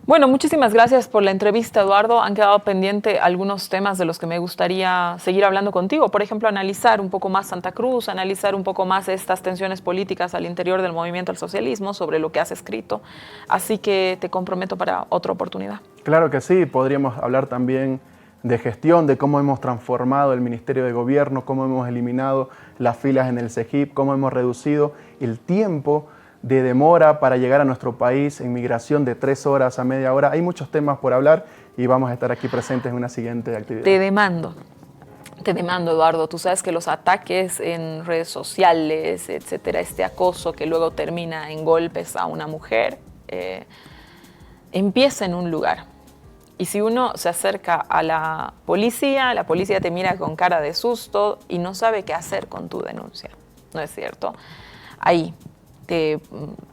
Bueno, muchísimas gracias por la entrevista, Eduardo. Han quedado pendientes algunos temas de los que me gustaría seguir hablando contigo. Por ejemplo, analizar un poco más Santa Cruz, analizar un poco más estas tensiones políticas al interior del movimiento al socialismo, sobre lo que has escrito. Así que te comprometo para otra oportunidad. Claro que sí, podríamos hablar también de gestión, de cómo hemos transformado el Ministerio de Gobierno, cómo hemos eliminado las filas en el CEGIP, cómo hemos reducido el tiempo de demora para llegar a nuestro país en migración de 3 horas a media hora. Hay muchos temas por hablar y vamos a estar aquí presentes en una siguiente actividad. Te demando, Eduardo. Tú sabes que los ataques en redes sociales, etcétera, este acoso que luego termina en golpes a una mujer, empieza en un lugar. Y si uno se acerca a la policía te mira con cara de susto y no sabe qué hacer con tu denuncia. ¿No es cierto? Ahí,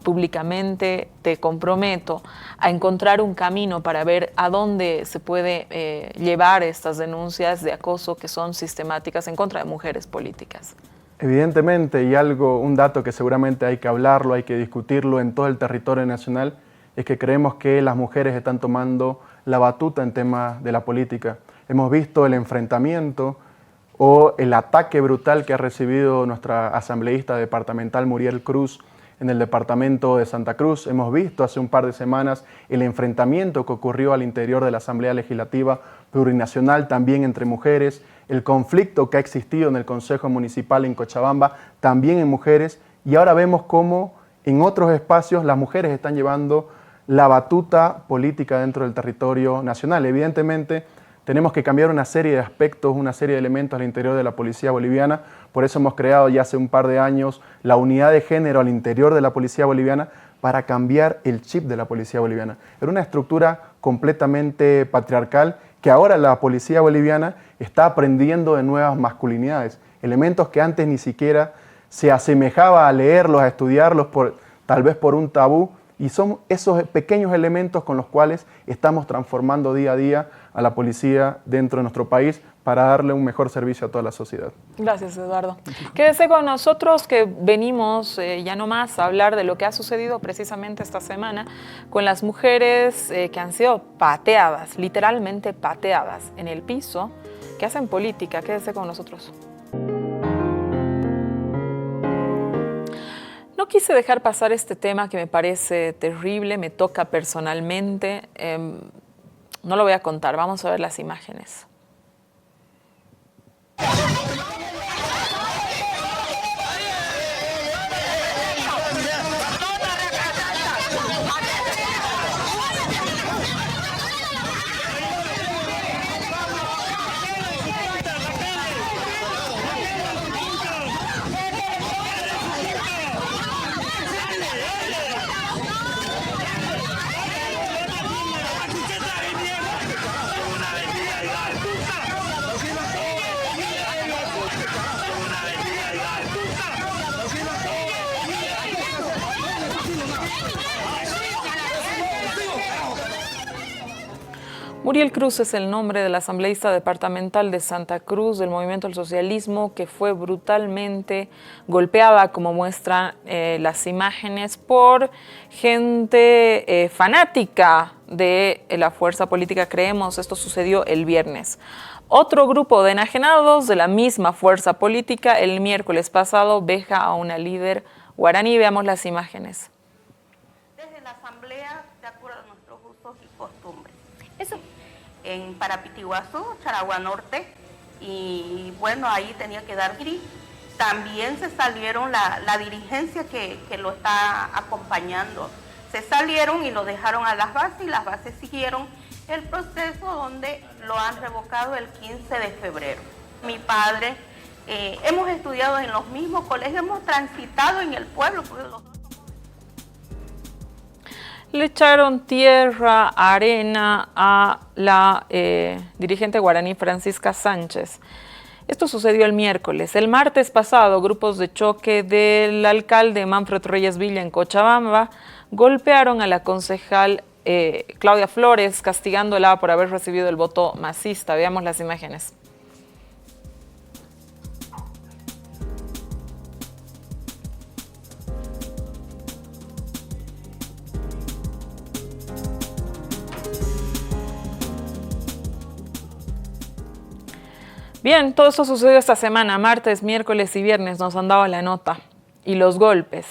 públicamente te comprometo a encontrar un camino para ver a dónde se puede llevar estas denuncias de acoso que son sistemáticas en contra de mujeres políticas. Evidentemente, y un dato que seguramente hay que hablarlo, hay que discutirlo en todo el territorio nacional, es que creemos que las mujeres están tomando la batuta en temas de la política. Hemos visto el enfrentamiento o el ataque brutal que ha recibido nuestra asambleísta departamental Muriel Cruz en el departamento de Santa Cruz. Hemos visto hace un par de semanas el enfrentamiento que ocurrió al interior de la Asamblea Legislativa Plurinacional, también entre mujeres, el conflicto que ha existido en el Consejo Municipal en Cochabamba, también en mujeres, y ahora vemos cómo en otros espacios las mujeres están llevando la batuta política dentro del territorio nacional. Evidentemente, tenemos que cambiar una serie de aspectos, una serie de elementos al interior de la policía boliviana. Por eso hemos creado ya hace un par de años la unidad de género al interior de la policía boliviana para cambiar el chip de la policía boliviana. Era una estructura completamente patriarcal que ahora la policía boliviana está aprendiendo de nuevas masculinidades, elementos que antes ni siquiera se asemejaba a leerlos, a estudiarlos, tal vez por un tabú. Y son esos pequeños elementos con los cuales estamos transformando día a día a la policía dentro de nuestro país para darle un mejor servicio a toda la sociedad. Gracias, Eduardo. Quédese con nosotros que venimos ya no más a hablar de lo que ha sucedido precisamente esta semana con las mujeres que han sido pateadas, literalmente pateadas en el piso, que hacen política. Quédese con nosotros. No quise dejar pasar este tema que me parece terrible, me toca personalmente. No lo voy a contar, vamos a ver las imágenes. Muriel Cruz es el nombre del asambleísta departamental de Santa Cruz del Movimiento al Socialismo que fue brutalmente golpeada, como muestran las imágenes, por gente fanática de la fuerza política Creemos. Esto sucedió el viernes. Otro grupo de enajenados de la misma fuerza política el miércoles pasado veja a una líder guaraní. Veamos las imágenes. Desde la asamblea, de acuerdo a nuestros usos y costumbres. Eso en Parapitiguazú, Charagua Norte, y bueno, ahí tenía que dar gris. También se salieron la dirigencia que lo está acompañando. Se salieron y lo dejaron a las bases, y las bases siguieron el proceso donde lo han revocado el 15 de febrero. Mi padre, hemos estudiado en los mismos colegios, hemos transitado en el pueblo, porque los dos... Le echaron tierra, arena a la dirigente guaraní Francisca Sánchez. Esto sucedió el miércoles. El martes pasado, grupos de choque del alcalde Manfred Reyes Villa en Cochabamba golpearon a la concejal Claudia Flores, castigándola por haber recibido el voto masista. Veamos las imágenes. Bien, todo esto sucedió esta semana, martes, miércoles y viernes nos han dado la nota y los golpes.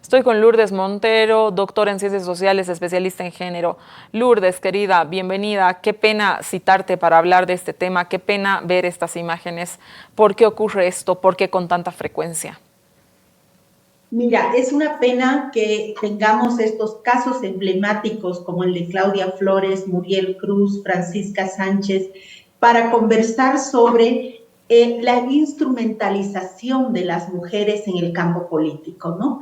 Estoy con Lourdes Montero, doctora en Ciencias Sociales, especialista en género. Lourdes, querida, bienvenida. Qué pena citarte para hablar de este tema, qué pena ver estas imágenes. ¿Por qué ocurre esto? ¿Por qué con tanta frecuencia? Mira, es una pena que tengamos estos casos emblemáticos como el de Claudia Flores, Muriel Cruz, Francisca Sánchez, para conversar sobre la instrumentalización de las mujeres en el campo político, ¿no?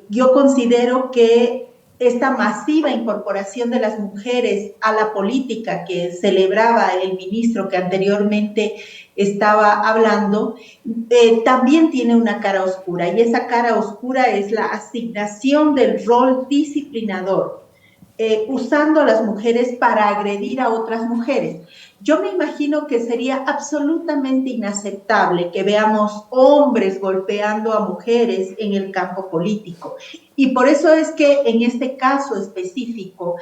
Yo considero que esta masiva incorporación de las mujeres a la política que celebraba el ministro que anteriormente estaba hablando, también tiene una cara oscura, y esa cara oscura es la asignación del rol disciplinador, usando a las mujeres para agredir a otras mujeres. Yo me imagino que sería absolutamente inaceptable que veamos hombres golpeando a mujeres en el campo político. Y por eso es que en este caso específico,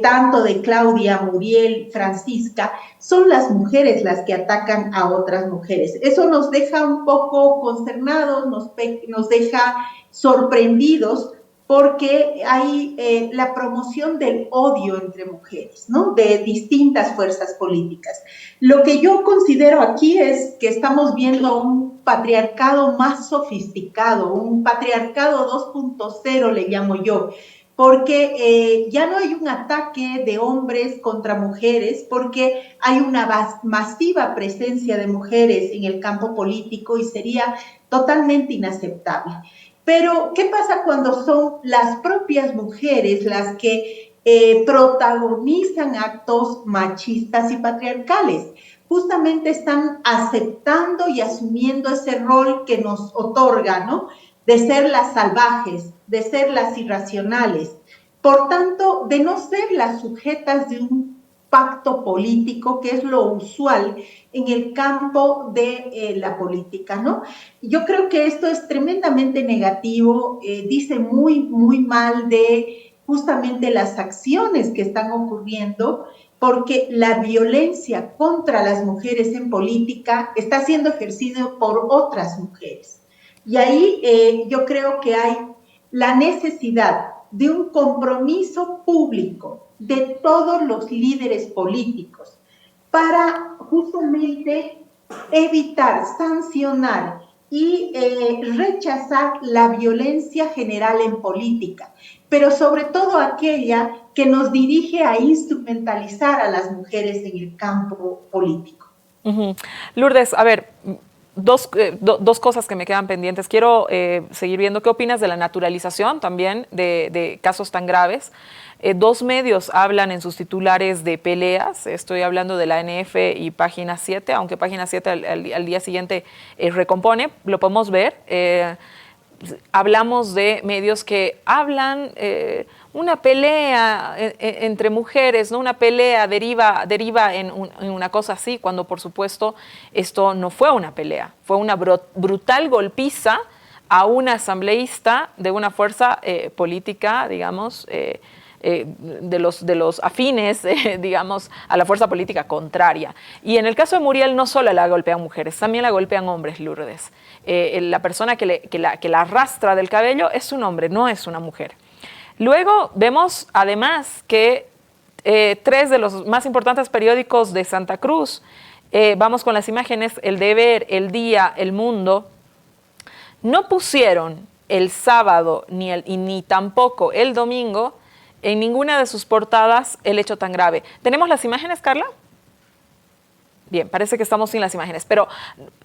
tanto de Claudia, Muriel, Francisca, son las mujeres las que atacan a otras mujeres. Eso nos deja un poco consternados, nos deja sorprendidos, porque hay la promoción del odio entre mujeres, ¿no? De distintas fuerzas políticas. Lo que yo considero aquí es que estamos viendo un patriarcado más sofisticado, un patriarcado 2.0 le llamo yo, porque ya no hay un ataque de hombres contra mujeres, porque hay una masiva presencia de mujeres en el campo político y sería totalmente inaceptable. Pero, ¿qué pasa cuando son las propias mujeres las que protagonizan actos machistas y patriarcales? Justamente están aceptando y asumiendo ese rol que nos otorga, ¿no? De ser las salvajes, de ser las irracionales. Por tanto, de no ser las sujetas de un pacto político, que es lo usual en el campo de la política, ¿no? Yo creo que esto es tremendamente negativo, dice muy mal de justamente las acciones que están ocurriendo, porque la violencia contra las mujeres en política está siendo ejercida por otras mujeres. Y ahí yo creo que hay la necesidad de un compromiso público de todos los líderes políticos para justamente evitar, sancionar y rechazar la violencia general en política, pero sobre todo aquella que nos dirige a instrumentalizar a las mujeres en el campo político. Lourdes, a ver, dos cosas que me quedan pendientes. Quiero seguir viendo qué opinas de la naturalización también de casos tan graves. Dos medios hablan en sus titulares de peleas. Estoy hablando de la ANF y Página 7, aunque Página 7 al día siguiente recompone, lo podemos ver. Hablamos de medios que hablan una pelea entre mujeres, ¿no? Una pelea deriva en una cosa así, cuando por supuesto esto no fue una pelea, fue una brutal golpiza a una asambleísta de una fuerza política, digamos, de los afines, digamos, a la fuerza política contraria. Y en el caso de Muriel no solo la golpean mujeres, también la golpean hombres, Lourdes. La persona que la arrastra del cabello es un hombre, no es una mujer. Luego vemos además que 3 de los más importantes periódicos de Santa Cruz, vamos con las imágenes, El Deber, El Día, El Mundo, no pusieron el sábado ni tampoco el domingo en ninguna de sus portadas el hecho tan grave. ¿Tenemos las imágenes, Carla? Bien, parece que estamos sin las imágenes, pero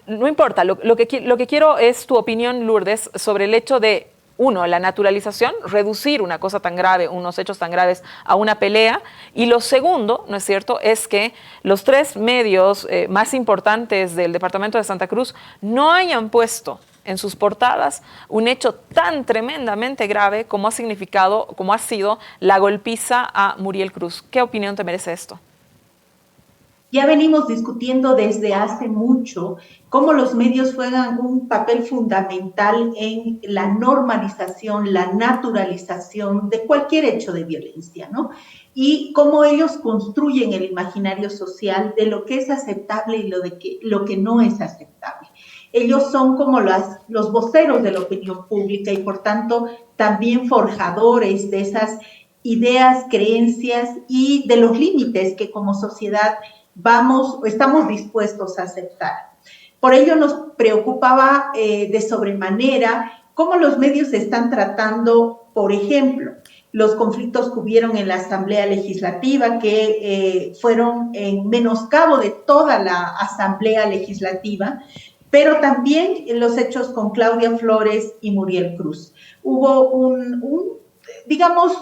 no importa. Lo que quiero es tu opinión, Lourdes, sobre el hecho de, uno, la naturalización, reducir una cosa tan grave, unos hechos tan graves a una pelea. Y lo segundo, ¿no es cierto?, es que los 3 medios más importantes del departamento de Santa Cruz no hayan puesto en sus portadas un hecho tan tremendamente grave como ha sido la golpiza a Muriel Cruz. ¿Qué opinión te merece esto? Ya venimos discutiendo desde hace mucho cómo los medios juegan un papel fundamental en la normalización, la naturalización de cualquier hecho de violencia, ¿no? Y cómo ellos construyen el imaginario social de lo que es aceptable y lo que no es aceptable. Ellos son como los voceros de la opinión pública y por tanto también forjadores de esas ideas, creencias y de los límites que como sociedad estamos dispuestos a aceptar. Por ello nos preocupaba de sobremanera cómo los medios están tratando, por ejemplo, los conflictos que hubieron en la Asamblea Legislativa, que fueron en menoscabo de toda la Asamblea Legislativa, pero también los hechos con Claudia Flores y Muriel Cruz. Hubo digamos,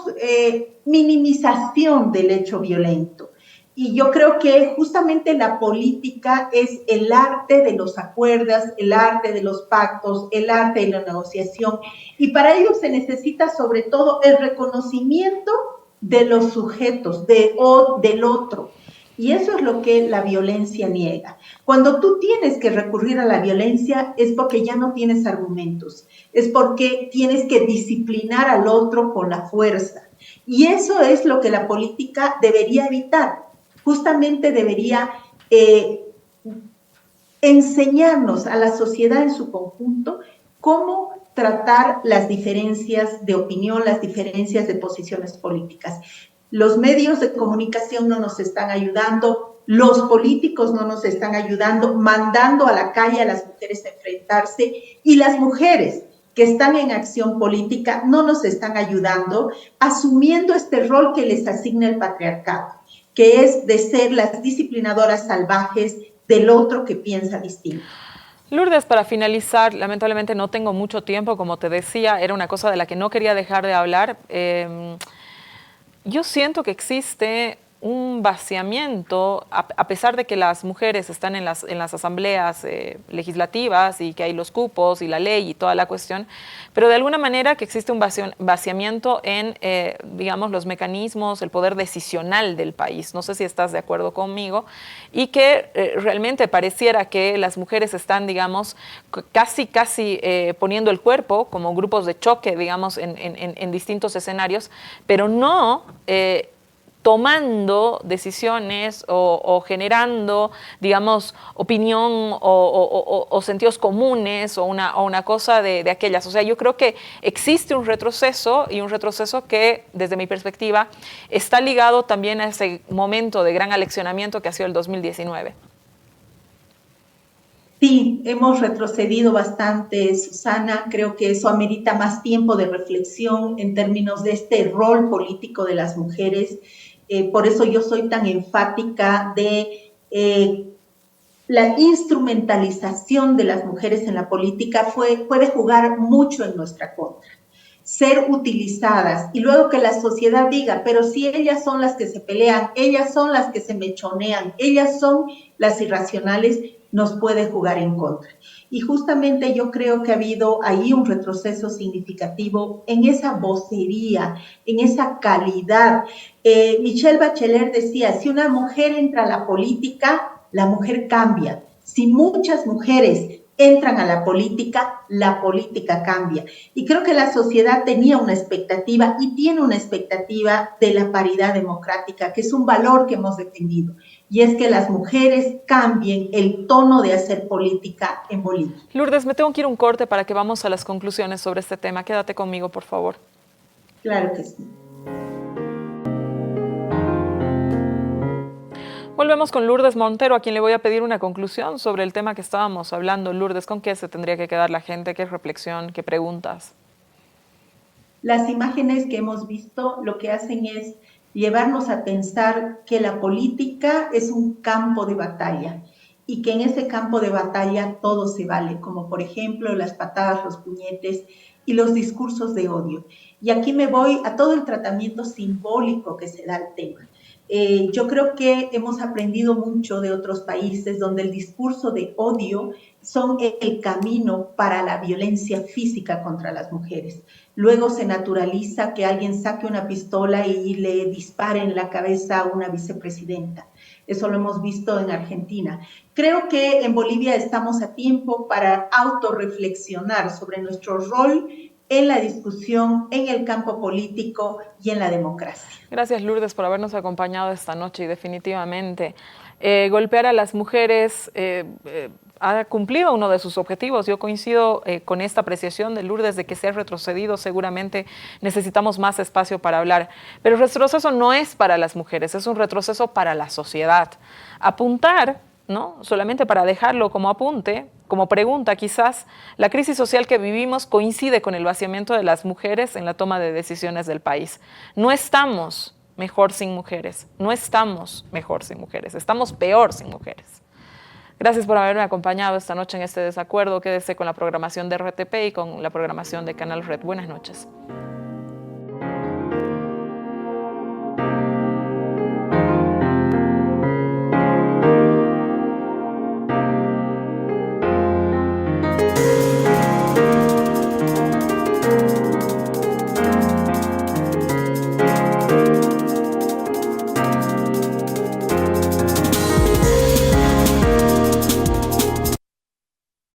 minimización del hecho violento. Y yo creo que justamente la política es el arte de los acuerdos, el arte de los pactos, el arte de la negociación. Y para ello se necesita sobre todo el reconocimiento de los sujetos, del otro. Y eso es lo que la violencia niega. Cuando tú tienes que recurrir a la violencia es porque ya no tienes argumentos, es porque tienes que disciplinar al otro con la fuerza. Y eso es lo que la política debería evitar. Justamente debería enseñarnos a la sociedad en su conjunto cómo tratar las diferencias de opinión, las diferencias de posiciones políticas. Los medios de comunicación no nos están ayudando, los políticos no nos están ayudando, mandando a la calle a las mujeres a enfrentarse, y las mujeres que están en acción política no nos están ayudando, asumiendo este rol que les asigna el patriarcado, que es de ser las disciplinadoras salvajes del otro que piensa distinto. Lourdes, para finalizar, lamentablemente no tengo mucho tiempo, como te decía, era una cosa de la que no quería dejar de hablar. Yo siento que existe un vaciamiento, a pesar de que las mujeres están en las asambleas legislativas y que hay los cupos y la ley y toda la cuestión, pero de alguna manera que existe un vaciamiento en, digamos, los mecanismos, el poder decisional del país. No sé si estás de acuerdo conmigo, y que realmente pareciera que las mujeres están, digamos, casi poniendo el cuerpo como grupos de choque, digamos, en distintos escenarios, pero no tomando decisiones o generando, digamos, opinión o sentidos comunes o una cosa de aquellas. O sea, yo creo que existe un retroceso, y un retroceso que, desde mi perspectiva, está ligado también a ese momento de gran aleccionamiento que ha sido el 2019. Sí, hemos retrocedido bastante, Susana. Creo que eso amerita más tiempo de reflexión en términos de este rol político de las mujeres. Por eso yo soy tan enfática de la instrumentalización de las mujeres en la política puede jugar mucho en nuestra contra. ser utilizadas y luego que la sociedad diga, pero si ellas son las que se pelean, ellas son las que se mechonean, ellas son las irracionales, nos puede jugar en contra. Y justamente yo creo que ha habido ahí un retroceso significativo en esa vocería, en esa calidad. Michelle Bachelet decía, si una mujer entra a la política, la mujer cambia. Si muchas mujeres entran a la política cambia. Y creo que la sociedad tenía una expectativa y tiene una expectativa de la paridad democrática, que es un valor que hemos defendido. Y es que las mujeres cambien el tono de hacer política en Bolivia. Lourdes, me tengo que ir a un corte para que vamos a las conclusiones sobre este tema. Quédate conmigo, por favor. Claro que sí. Volvemos con Lourdes Montero, a quien le voy a pedir una conclusión sobre el tema que estábamos hablando. Lourdes, ¿con qué se tendría que quedar la gente? ¿Qué reflexión? ¿Qué preguntas? Las imágenes que hemos visto lo que hacen es llevarnos a pensar que la política es un campo de batalla y que en ese campo de batalla todo se vale, como por ejemplo las patadas, los puñetes y los discursos de odio. Y aquí me voy a todo el tratamiento simbólico que se da al tema. Yo creo que hemos aprendido mucho de otros países donde el discurso de odio son el camino para la violencia física contra las mujeres. Luego se naturaliza que alguien saque una pistola y le dispare en la cabeza a una vicepresidenta. Eso lo hemos visto en Argentina. Creo que en Bolivia estamos a tiempo para autorreflexionar sobre nuestro rol en la discusión, en el campo político y en la democracia. Gracias, Lourdes, por habernos acompañado esta noche y definitivamente golpear a las mujeres ha cumplido uno de sus objetivos. Yo coincido con esta apreciación de Lourdes de que se ha retrocedido. Seguramente necesitamos más espacio para hablar. Pero el retroceso no es para las mujeres, es un retroceso para la sociedad. Apuntar, ¿no? Solamente para dejarlo como apunte, como pregunta quizás, la crisis social que vivimos coincide con el vaciamiento de las mujeres en la toma de decisiones del país. No estamos mejor sin mujeres, no estamos mejor sin mujeres, estamos peor sin mujeres. Gracias por haberme acompañado esta noche en este desacuerdo. Quédese con la programación de RTP y con la programación de Canal Red. Buenas noches.